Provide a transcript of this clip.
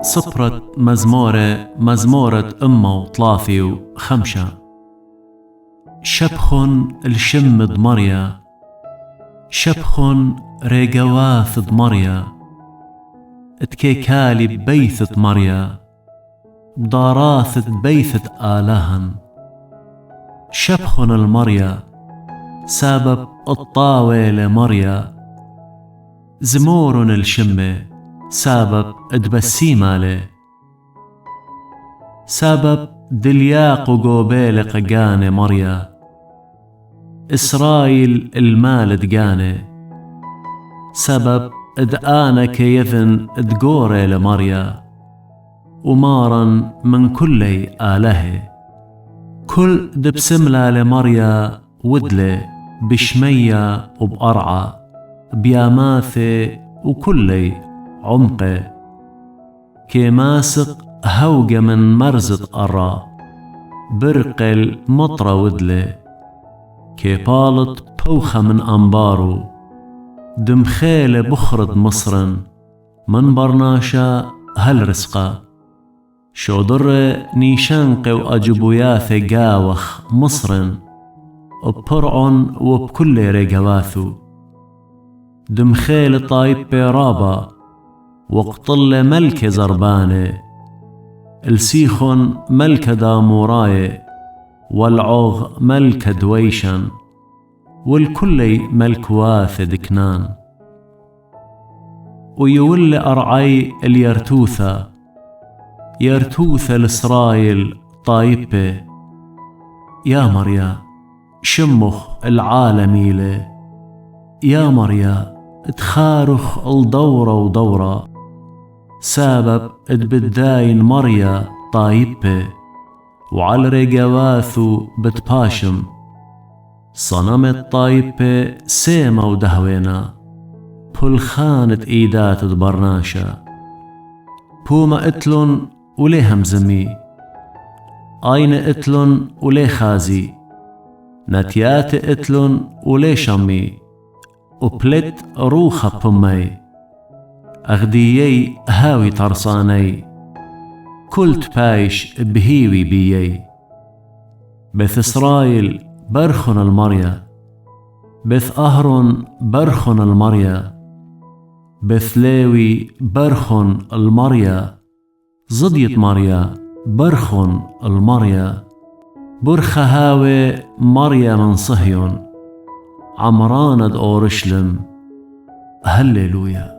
صبرت مزمورة أمه وطلافي وخمشة. شبخن الشم ضمريا، شبخن ريقواث ضمريا، اتكيكالي ببيثة مريا، بضاراث بيثة آلهن. شبخن المريا سبب الطاولة مريا، زمورن الشمة سبب ادبسيمالي، سبب دلياق وقوبيل قجاني مريا، إسرائيل المال دقاني، سبب ادآنا كيذن دقوري لمريا، ومارا من كلي آله. كل دبسملا لمريا ودلي بشمية وبأرعى، بياماثي وكلي عمقي، كي ماسق هوجة من مرزة أرى، برقل مطرة ودلي، كي بالط بوخة من أنبارو، دمخيل بخرد مصرن، من برناشا هل رزقا، شو ضر نيشانق وأجبوياث قاوخ مصرن، وبرعن وبكل ريقواثو، دمخيل طايب بيرابا، وقطل ملك زرباني، السيخن ملك داموراي، والعوغ ملك دويشن، والكلي ملك واث دكنان. ويولي أرعي اليرتوثة، يرتوثة لإسرائيل طايبة، يا مريا شمخ العالمي لي، يا مريا تخارخ الدورة ودورة، سبب ادبداين مريا طايبة، وعلى ريقواثو بتباشم، صنمت طايبة سيمة ودهوينا، بل خانت ايدات دبرناشا، بوما اتلن وليه همزمي، اين اتلن وليه خازي، نتيات اتلن وليه شمي، وبلت روخة بمي، أغديي هاوي ترصاني، كلت بايش بهيوي بيي. بث إسرائيل برخن المريا، بث أهرون برخن المريا، بث ليوي برخن المريا، زديت مريا برخن المريا، برخ هاوي مريا من صهيون، عمراند أورشلم. هللويا.